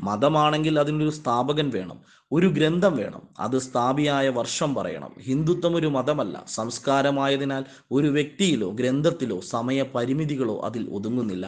മതമാണെങ്കിൽ അതിനൊരു സ്ഥാപകൻ വേണം, ഒരു ഗ്രന്ഥം വേണം, അത് സ്ഥാപിയായ വർഷം പറയണം. ഹിന്ദുത്വം ഒരു മതമല്ല, സംസ്കാരമായതിനാൽ ഒരു വ്യക്തിയിലോ ഗ്രന്ഥത്തിലോ സമയപരിമിതികളോ അതിൽ ഒതുങ്ങുന്നില്ല.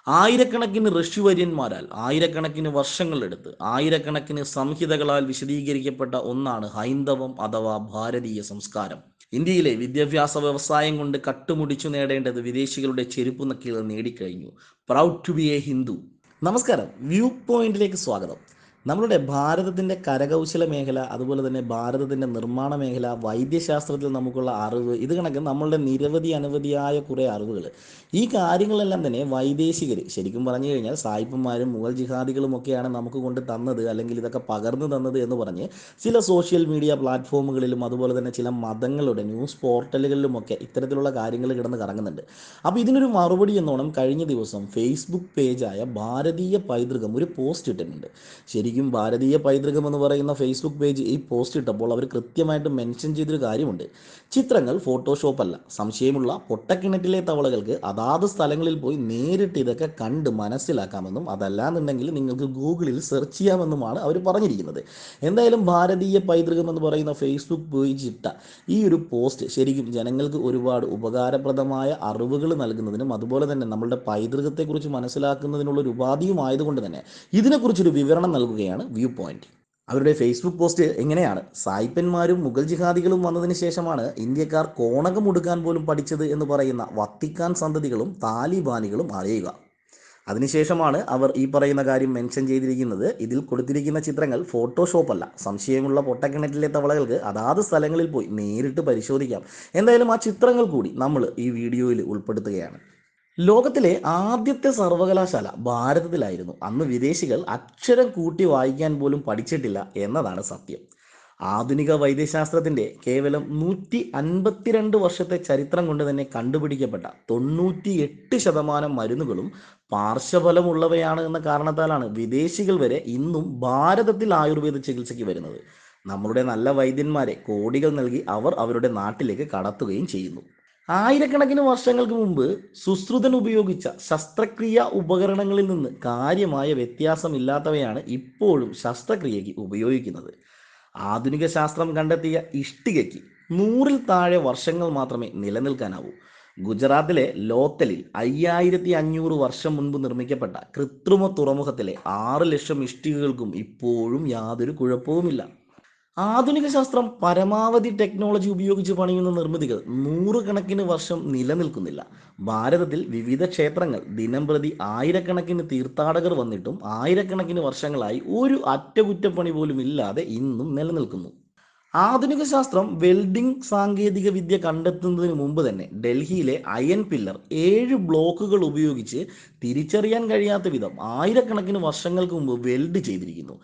ആയിരക്കണക്കിന് ഋഷിവര്യന്മാരാൽ ആയിരക്കണക്കിന് വർഷങ്ങളെടുത്ത് ആയിരക്കണക്കിന് സംഹിതകളാൽ വിശദീകരിക്കപ്പെട്ട ഒന്നാണ് ഹൈന്ദവം അഥവാ ഭാരതീയ സംസ്കാരം. ഇന്ത്യയിലെ വിദ്യാഭ്യാസ വ്യവസായം കൊണ്ട് കട്ടുമുടിച്ചു നേടേണ്ടത് വിദേശികളുടെ ചെരുപ്പ് നക്കികൾ നേടിക്കഴിഞ്ഞു. Proud to be a Hindu. നമസ്കാരം, വ്യൂ പോയിന്റിലേക്ക് സ്വാഗതം. നമ്മളുടെ ഭാരതത്തിൻ്റെ കരകൗശല മേഖല, അതുപോലെ തന്നെ ഭാരതത്തിൻ്റെ നിർമ്മാണ മേഖല, വൈദ്യശാസ്ത്രത്തിൽ നമുക്കുള്ള അറിവ്, ഇത് കണക്ക് നമ്മളുടെ നിരവധി അനവധിയായ കുറേ അറിവുകൾ, ഈ കാര്യങ്ങളെല്ലാം തന്നെ വൈദേശികർ, ശരിക്കും പറഞ്ഞു കഴിഞ്ഞാൽ സായിപ്പന്മാരും മുഗൾ ജിഹാദികളും ഒക്കെയാണ് നമുക്ക് കൊണ്ട് തന്നത്, അല്ലെങ്കിൽ ഇതൊക്കെ പകർന്നു തന്നത് എന്ന് പറഞ്ഞ് ചില സോഷ്യൽ മീഡിയ പ്ലാറ്റ്ഫോമുകളിലും അതുപോലെ തന്നെ ചില മതങ്ങളുടെ ന്യൂസ് പോർട്ടലുകളിലുമൊക്കെ ഇത്തരത്തിലുള്ള കാര്യങ്ങൾ കിടന്ന് കറങ്ങുന്നുണ്ട്. അപ്പോൾ ഇതിനൊരു മറുപടി എന്നോണം കഴിഞ്ഞ ദിവസം ഫേസ്ബുക്ക് പേജായ ഭാരതീയ പൈതൃകം ഒരു പോസ്റ്റ് ഇട്ടിട്ടുണ്ട്. ശരിക്കും ഭാരതീയ പൈതൃകം എന്ന് പറയുന്ന ഫേസ്ബുക്ക് പേജ് ഈ പോസ്റ്റ് ഇട്ടപ്പോൾ അവർ കൃത്യമായിട്ട് മെൻഷൻ ചെയ്തൊരു കാര്യമുണ്ട്. ചിത്രങ്ങൾ ഫോട്ടോഷോപ്പ് അല്ല, സംശയമുള്ള പൊട്ടക്കിണറ്റിലെ തവളകൾക്ക് അതാത് സ്ഥലങ്ങളിൽ പോയി നേരിട്ട് ഇതൊക്കെ കണ്ട് മനസ്സിലാക്കാമെന്നും അതല്ലാന്നുണ്ടെങ്കിൽ നിങ്ങൾക്ക് ഗൂഗിളിൽ സെർച്ച് ചെയ്യാമെന്നുമാണ് അവർ പറഞ്ഞിരിക്കുന്നത്. എന്തായാലും ഭാരതീയ പൈതൃകം എന്ന് പറയുന്ന ഫേസ്ബുക്ക് പേജ് ഇട്ട ഈ ഒരു പോസ്റ്റ് ശരിക്കും ജനങ്ങൾക്ക് ഒരുപാട് ഉപകാരപ്രദമായ അറിവുകൾ നൽകുന്നതിനും അതുപോലെ തന്നെ നമ്മളുടെ പൈതൃകത്തെക്കുറിച്ച് മനസ്സിലാക്കുന്നതിനുള്ളൊരു ഉപാധിയും ആയതുകൊണ്ട് തന്നെ ഇതിനെക്കുറിച്ചൊരു വിവരണം നൽകുകയാണ് വ്യൂ പോയിന്റ്. അവരുടെ ഫേസ്ബുക്ക് പോസ്റ്റ് എങ്ങനെയാണ്: സായിപ്പന്മാരും മുഗൾ ജിഹാദികളും വന്നതിന് ശേഷമാണ് ഇന്ത്യക്കാർ കോണകം ഉടുക്കാൻ പോലും പഠിച്ചത് എന്ന് പറയുന്ന വത്തിക്കാൻ സന്തതികളും താലിബാനികളും അറിയുക. അതിനുശേഷമാണ് അവർ ഈ പറയുന്ന കാര്യം മെൻഷൻ ചെയ്തിരിക്കുന്നത്. ഇതിൽ കൊടുത്തിരിക്കുന്ന ചിത്രങ്ങൾ ഫോട്ടോഷോപ്പ് അല്ല, സംശയമുള്ള പൊട്ടക്കിണറ്റിലെ തവളകൾക്ക് അതാത് സ്ഥലങ്ങളിൽ പോയി നേരിട്ട് പരിശോധിക്കാം. എന്തായാലും ആ ചിത്രങ്ങൾ കൂടി നമ്മൾ ഈ വീഡിയോയിൽ ഉൾപ്പെടുത്തുകയാണ്. ലോകത്തിലെ ആദ്യത്തെ സർവകലാശാല ഭാരതത്തിലായിരുന്നു. അന്ന് വിദേശികൾ അക്ഷരം കൂട്ടി വായിക്കാൻ പോലും പഠിച്ചിട്ടില്ല എന്നതാണ് സത്യം. ആധുനിക വൈദ്യശാസ്ത്രത്തിൻ്റെ കേവലം 152 വർഷത്തെ ചരിത്രം കൊണ്ട് തന്നെ കണ്ടുപിടിക്കപ്പെട്ട 98% മരുന്നുകളും പാർശ്വഫലമുള്ളവയാണ് എന്ന കാരണത്താലാണ് വിദേശികൾ വരെ ഇന്നും ഭാരതത്തിൽ ആയുർവേദ ചികിത്സയ്ക്ക് വരുന്നത്. നമ്മളുടെ നല്ല വൈദ്യന്മാരെ കോടികൾ നൽകി അവർ അവരുടെ നാട്ടിലേക്ക് കടത്തുകയും ചെയ്യുന്നു. ആയിരക്കണക്കിന് വർഷങ്ങൾക്ക് മുമ്പ് സുശ്രുതൻ ഉപയോഗിച്ച ശസ്ത്രക്രിയ ഉപകരണങ്ങളിൽ നിന്ന് കാര്യമായ വ്യത്യാസമില്ലാത്തവയാണ് ഇപ്പോഴും ശസ്ത്രക്രിയയ്ക്ക് ഉപയോഗിക്കുന്നത്. ആധുനിക ശാസ്ത്രം കണ്ടെത്തിയ ഇഷ്ടികയ്ക്ക് 100-ൽ താഴെ വർഷങ്ങൾ മാത്രമേ നിലനിൽക്കാനാവൂ. ഗുജറാത്തിലെ ലോത്തലിൽ 5500 വർഷം മുൻപ് നിർമ്മിക്കപ്പെട്ട കൃത്രിമ തുറമുഖത്തിലെ 6 ലക്ഷം ഇഷ്ടികകൾക്കും ഇപ്പോഴും യാതൊരു കുഴപ്പവുമില്ല. ആധുനിക ശാസ്ത്രം പരമാവധി ടെക്നോളജി ഉപയോഗിച്ച് പണിയുന്ന നിർമ്മിതികൾ 100 കണക്കിന് വർഷം നിലനിൽക്കുന്നില്ല. ഭാരതത്തിൽ വിവിധ ക്ഷേത്രങ്ങൾ ദിനംപ്രതി ആയിരക്കണക്കിന് തീർത്ഥാടകർ വന്നിട്ടും ആയിരക്കണക്കിന് വർഷങ്ങളായി ഒരു അറ്റകുറ്റപ്പണി പോലും ഇല്ലാതെ ഇന്നും നിലനിൽക്കുന്നു. ആധുനിക ശാസ്ത്രം വെൽഡിംഗ് സാങ്കേതിക വിദ്യ കണ്ടെത്തുന്നതിന് മുമ്പ് തന്നെ ഡൽഹിയിലെ അയൺ പില്ലർ 7 ബ്ലോക്കുകൾ ഉപയോഗിച്ച് തിരിച്ചറിയാൻ കഴിയാത്ത വിധം ആയിരക്കണക്കിന് വർഷങ്ങൾക്ക് മുമ്പ് വെൽഡ് ചെയ്തിരിക്കുന്നു.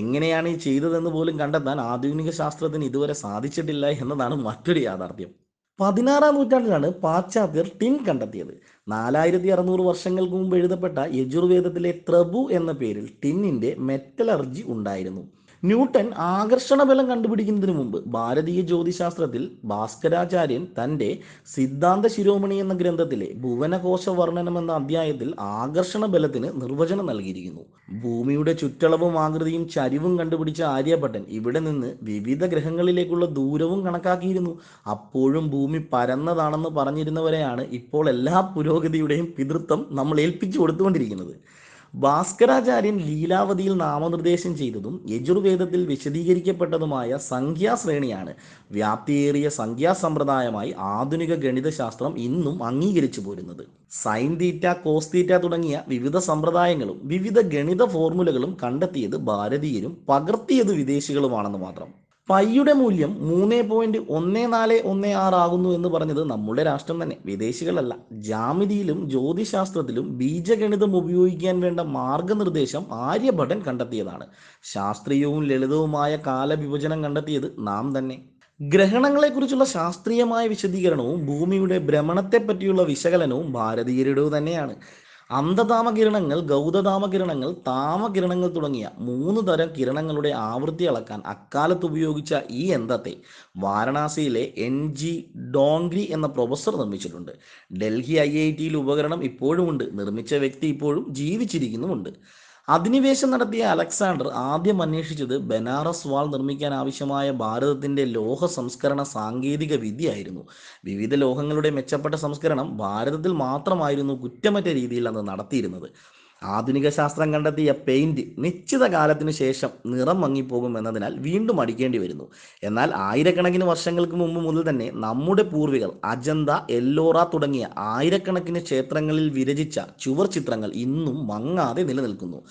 എങ്ങനെയാണ് ഈ ചെയ്തതെന്ന് പോലും കണ്ടെത്താൻ ആധുനിക ശാസ്ത്രത്തിന് ഇതുവരെ സാധിച്ചിട്ടില്ല എന്നതാണ് മറ്റൊരു യാഥാർത്ഥ്യം. 16-ാം നൂറ്റാണ്ടിലാണ് പാശ്ചാത്യർ ടിൻ കണ്ടെത്തിയത്. 4600 വർഷങ്ങൾക്ക് മുമ്പ് എഴുതപ്പെട്ട യജുർവേദത്തിലെ ത്രബു എന്ന പേരിൽ ടിന്നിൻ്റെ മെറ്റലർജി ഉണ്ടായിരുന്നു. ന്യൂട്ടൺ ആകർഷണ ബലം കണ്ടുപിടിക്കുന്നതിന് മുമ്പ് ഭാരതീയ ജ്യോതിശാസ്ത്രത്തിൽ ഭാസ്കരാചാര്യൻ തൻ്റെ സിദ്ധാന്ത ശിരോമണി എന്ന ഗ്രന്ഥത്തിലെ ഭുവനകോശ വർണ്ണനം എന്ന അധ്യായത്തിൽ ആകർഷണ ബലത്തിന് നിർവചനം നൽകിയിരിക്കുന്നു. ഭൂമിയുടെ ചുറ്റളവും ആകൃതിയും ചരിവും കണ്ടുപിടിച്ച ആര്യഭട്ടൻ ഇവിടെ നിന്ന് വിവിധ ഗ്രഹങ്ങളിലേക്കുള്ള ദൂരവും കണക്കാക്കിയിരുന്നു. അപ്പോഴും ഭൂമി പരന്നതാണെന്ന് പറഞ്ഞിരുന്നവരെയാണ് ഇപ്പോൾ എല്ലാ പുരോഗതിയുടെയും പിതൃത്വം നമ്മൾ ഏൽപ്പിച്ചു കൊടുത്തുകൊണ്ടിരിക്കുന്നത്. ഭാസ്കരാചാര്യൻ ലീലാവതിയിൽ നാമനിർദ്ദേശം ചെയ്തതും യജുർവേദത്തിൽ വിശദീകരിക്കപ്പെട്ടതുമായ സംഖ്യാശ്രേണിയാണ് വ്യാപ്തിയേറിയ സംഖ്യാസമ്പ്രദായമായി ആധുനിക ഗണിതശാസ്ത്രം ഇന്നും അംഗീകരിച്ചു പോരുന്നത്. സൈൻ തീറ്റ, കോസ് തീറ്റ തുടങ്ങിയ വിവിധ സമ്പ്രദായങ്ങളും വിവിധ ഗണിത ഫോർമുലകളും കണ്ടെത്തിയത് ഭാരതീയരും പകർത്തിയത് വിദേശികളുമാണെന്ന് മാത്രം. പൈയുടെ മൂല്യം 3.1416 ആകുന്നു എന്ന് പറഞ്ഞത് നമ്മുടെ രാഷ്ട്രം തന്നെ, വിദേശികളല്ല. ജാമിതിയിലും ജ്യോതിശാസ്ത്രത്തിലും ബീജഗണിതം ഉപയോഗിക്കാൻ വേണ്ട മാർഗനിർദ്ദേശം ആര്യഭട്ടൻ കണ്ടെത്തിയതാണ്. ശാസ്ത്രീയവും ലളിതവുമായ കാലവിഭജനം കണ്ടെത്തിയത് നാം തന്നെ. ഗ്രഹണങ്ങളെക്കുറിച്ചുള്ള ശാസ്ത്രീയമായ വിശദീകരണവും ഭൂമിയുടെ ഭ്രമണത്തെപ്പറ്റിയുള്ള വിശകലനവും ഭാരതീയരുടെ തന്നെയാണ്. അന്ധതാമകിരണങ്ങൾ, ഗൗതതാമകിരണങ്ങൾ, താമകിരണങ്ങൾ തുടങ്ങിയ 3 തരം കിരണങ്ങളുടെ ആവൃത്തി അളക്കാൻ അക്കാലത്ത് ഉപയോഗിച്ച ഈ യന്ത്രത്തെ വാരണാസിയിലെ NG ഡോംഗ്രി എന്ന പ്രൊഫസർ നിർമ്മിച്ചിട്ടുണ്ട്. ഡൽഹി IITയിൽ ഉപകരണം ഇപ്പോഴുമുണ്ട്. നിർമ്മിച്ച വ്യക്തി ഇപ്പോഴും ജീവിച്ചിരിക്കുന്നുമുണ്ട്. അധിനിവേശം നടത്തിയ അലക്സാണ്ടർ ആദ്യം അന്വേഷിച്ചത് ബനാറസ് വാൾ നിർമ്മിക്കാൻ ആവശ്യമായ ഭാരതത്തിന്റെ ലോഹ സംസ്കരണ സാങ്കേതിക വിദ്യയായിരുന്നു. വിവിധ ലോഹങ്ങളുടെ മെച്ചപ്പെട്ട സംസ്കരണം ഭാരതത്തിൽ മാത്രമായിരുന്നു കുറ്റമറ്റ രീതിയിൽ അന്ന് നടത്തിയിരുന്നത്. ആധുനിക ശാസ്ത്രം കണ്ടെത്തിയ പെയിന്റ് നിശ്ചിത കാലത്തിനു ശേഷം നിറം മങ്ങിപ്പോകും എന്നതിനാൽ വീണ്ടും അടിക്കേണ്ടി വരുന്നു. എന്നാൽ ആയിരക്കണക്കിന് വർഷങ്ങൾക്ക് മുമ്പ് മുതൽ തന്നെ നമ്മുടെ പൂർവികർ അജന്ത, എല്ലോറ തുടങ്ങിയ ആയിരക്കണക്കിന് ക്ഷേത്രങ്ങളിൽ വിരചിച്ച ചുവർ ചിത്രങ്ങൾ ഇന്നും മങ്ങാതെ നിലനിൽക്കുന്നു.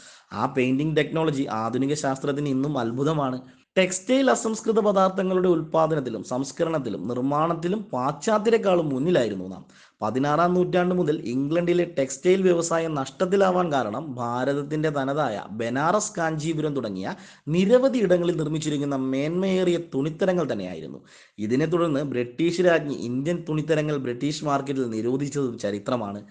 ആ പെയിന്റിംഗ് ടെക്നോളജി ആധുനിക ശാസ്ത്രത്തിന് ഇന്നും അത്ഭുതമാണ്. ടെക്സ്റ്റൈൽ അസംസ്കൃത പദാർത്ഥങ്ങളുടെ ഉൽപ്പാദനത്തിലും സംസ്കരണത്തിലും നിർമ്മാണത്തിലും പാശ്ചാത്യരെക്കാളും മുന്നിലായിരുന്നു നാം. 16-ാം നൂറ്റാണ്ട് മുതൽ ഇംഗ്ലണ്ടിലെ ടെക്സ്റ്റൈൽ വ്യവസായം നഷ്ടത്തിലാവാൻ കാരണം ഭാരതത്തിന്റെ തനതായ ബനാറസ്, കാഞ്ചീപുരം തുടങ്ങിയ നിരവധി ഇടങ്ങളിൽ നിർമ്മിച്ചിരിക്കുന്ന മേന്മയേറിയ തുണിത്തരങ്ങൾ തന്നെയായിരുന്നു. ഇതിനെ തുടർന്ന് ബ്രിട്ടീഷ് രാജ്ഞി ഇന്ത്യൻ തുണിത്തരങ്ങൾ ബ്രിട്ടീഷ് മാർക്കറ്റിൽ നിരോധിച്ചതും ചരിത്രമാണ്.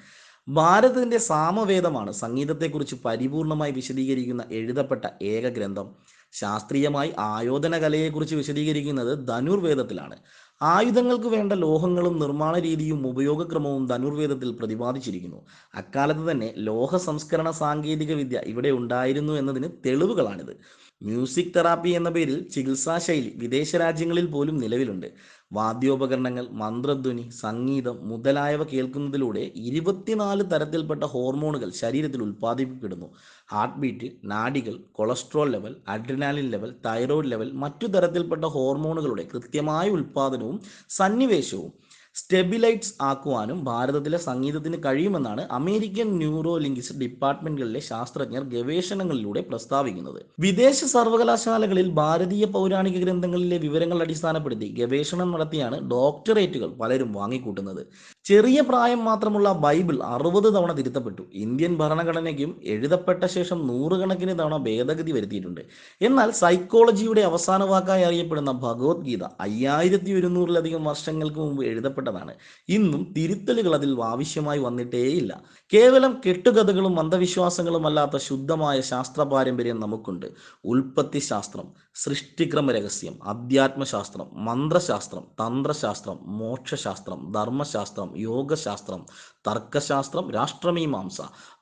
ഭാരതത്തിന്റെ സാമവേദമാണ് സംഗീതത്തെക്കുറിച്ച് പരിപൂർണമായി വിശദീകരിക്കുന്ന എഴുതപ്പെട്ട ഏക ഗ്രന്ഥം. ശാസ്ത്രീയമായി ആയോധന കലയെക്കുറിച്ച് വിശദീകരിക്കുന്നത് ധനുർവേദത്തിലാണ്. ആയുധങ്ങൾക്ക് വേണ്ട ലോഹങ്ങളും നിർമ്മാണ രീതിയും ഉപയോഗക്രമവും ധനുർവേദത്തിൽ പ്രതിപാദിച്ചിരിക്കുന്നു. അക്കാലത്ത് തന്നെ ലോഹ സംസ്കരണ സാങ്കേതിക വിദ്യ ഇവിടെ ഉണ്ടായിരുന്നു എന്നതിന് തെളിവുകളാണിത്. മ്യൂസിക് തെറാപ്പി എന്ന പേരിൽ ചികിത്സാശൈലി വിദേശ രാജ്യങ്ങളിൽ പോലും നിലവിലുണ്ട്. വാദ്യോപകരണങ്ങൾ, മന്ത്രധ്വനി, സംഗീതം മുതലായവ കേൾക്കുന്നതിലൂടെ 24 തരത്തിൽപ്പെട്ട ഹോർമോണുകൾ ശരീരത്തിൽ ഉൽപ്പാദിപ്പിക്കപ്പെടുന്നു. ഹാർട്ട് ബീറ്റ്, നാഡികൾ, cholesterol level, adrenaline level, thyroid level, മറ്റു തരത്തിൽപ്പെട്ട ഹോർമോണുകളുടെ കൃത്യമായ ഉൽപ്പാദനവും സന്നിവേശവും സ്റ്റെബിലൈറ്റ്സ് ആക്കുവാനും ഭാരതത്തിലെ സംഗീതത്തിന് കഴിയുമെന്നാണ് അമേരിക്കൻ ന്യൂറോ ലിംഗ്വിസ്റ്റിക് ഡിപ്പാർട്ട്മെന്റുകളിലെ ശാസ്ത്രജ്ഞർ ഗവേഷണങ്ങളിലൂടെ പ്രസ്താവിക്കുന്നത്. വിദേശ സർവകലാശാലകളിൽ ഭാരതീയ പൗരാണിക ഗ്രന്ഥങ്ങളിലെ വിവരങ്ങൾ അടിസ്ഥാനപ്പെടുത്തി ഗവേഷണം നടത്തിയാണ് ഡോക്ടറേറ്റുകൾ പലരും വാങ്ങിക്കൂട്ടുന്നത്. ചെറിയ പ്രായം മാത്രമുള്ള ബൈബിൾ 60 തവണ തിരുത്തപ്പെട്ടു. ഇന്ത്യൻ ഭരണഘടനയ്ക്കും എഴുതപ്പെട്ട ശേഷം നൂറുകണക്കിന് തവണ ഭേദഗതി വരുത്തിയിട്ടുണ്ട്. എന്നാൽ സൈക്കോളജിയുടെ അവസാന വാക്കായി അറിയപ്പെടുന്ന ഭഗവത്ഗീത 5100-ലധികം വർഷങ്ങൾക്ക് മുമ്പ് എഴുതപ്പെട്ടതാണ്. ഇന്നും തിരുത്തലുകൾ അതിൽ ആവശ്യമായി വന്നിട്ടേയില്ല. കേവലം കെട്ടുകഥകളും അന്ധവിശ്വാസങ്ങളും അല്ലാത്ത ശുദ്ധമായ ശാസ്ത്ര പാരമ്പര്യം നമുക്കുണ്ട്. ഉൽപ്പത്തി ശാസ്ത്രം, സൃഷ്ടിക്രമ രഹസ്യം, അധ്യാത്മശാസ്ത്രം, മന്ത്രശാസ്ത്രം, തന്ത്രശാസ്ത്രം, മോക്ഷശാസ്ത്രം, ധർമ്മശാസ്ത്രം, യോഗശാസ്ത്രം, തർക്കശാസ്ത്രം, രാഷ്ട്രമീമാംസ,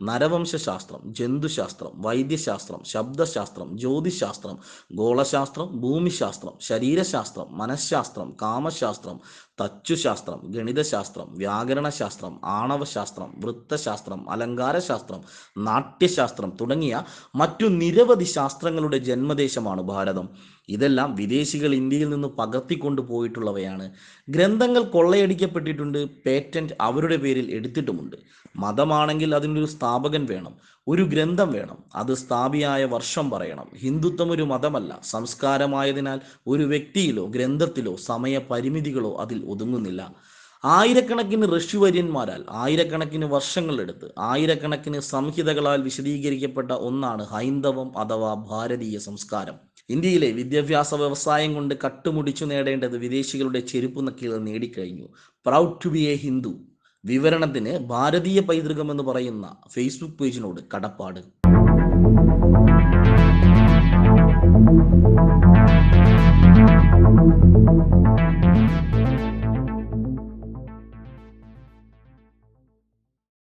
നരവംശശാസ്ത്രം, ജന്തുശാസ്ത്രം, വൈദ്യശാസ്ത്രം, ശബ്ദശാസ്ത്രം, ജ്യോതിശാസ്ത്രം, ഗോളശാസ്ത്രം, ഭൂമിശാസ്ത്രം, ശരീരശാസ്ത്രം, മനഃശാസ്ത്രം, കാമശാസ്ത്രം, തച്ചുശാസ്ത്രം, ഗണിതശാസ്ത്രം, വ്യാകരണശാസ്ത്രം, ആണവശാസ്ത്രം, വൃത്തശാസ്ത്രം, അലങ്കാരശാസ്ത്രം, നാട്യശാസ്ത്രം തുടങ്ങിയ മറ്റു നിരവധി ശാസ്ത്രങ്ങളുടെ ജന്മദേശമാണ് ഭാരതം. ഇതെല്ലാം വിദേശികൾ ഇന്ത്യയിൽ നിന്ന് പകർത്തിക്കൊണ്ടു പോയിട്ടുള്ളവയാണ്. ഗ്രന്ഥങ്ങൾ കൊള്ളയടിക്കപ്പെട്ടിട്ടുണ്ട്, പേറ്റന്റ് അവരുടെ പേരിൽ എടുത്തിട്ടുമുണ്ട്. മതമാണെങ്കിൽ അതിനൊരു സ്ഥാപകൻ വേണം, ഒരു ഗ്രന്ഥം വേണം, അത് സ്ഥാപിയായ വർഷം പറയണം. ഹിന്ദുത്വം ഒരു മതമല്ല, സംസ്കാരമായതിനാൽ ഒരു വ്യക്തിയിലോ ഗ്രന്ഥത്തിലോ സമയപരിമിതികളോ അതിൽ ഒതുങ്ങുന്നില്ല. ആയിരക്കണക്കിന് ഋഷിവര്യന്മാരാൽ ആയിരക്കണക്കിന് വർഷങ്ങളെടുത്ത് ആയിരക്കണക്കിന് സംഹിതകളാൽ വിശദീകരിക്കപ്പെട്ട ഒന്നാണ് ഹൈന്ദവം അഥവാ ഭാരതീയ സംസ്കാരം. ഇന്ത്യയിലെ വിദ്യാഭ്യാസ വ്യവസായം കൊണ്ട് കട്ടുമുടിച്ചു നേടേണ്ടത് വിദേശികളുടെ ചെരുപ്പു നക്കികൾ നേടിക്കഴിഞ്ഞു. Proud to be a Hindu. വിവരണത്തിന് ഭാരതീയ പൈതൃകം എന്ന് പറയുന്ന ഫേസ്ബുക്ക് പേജിനോട് കടപ്പാട്.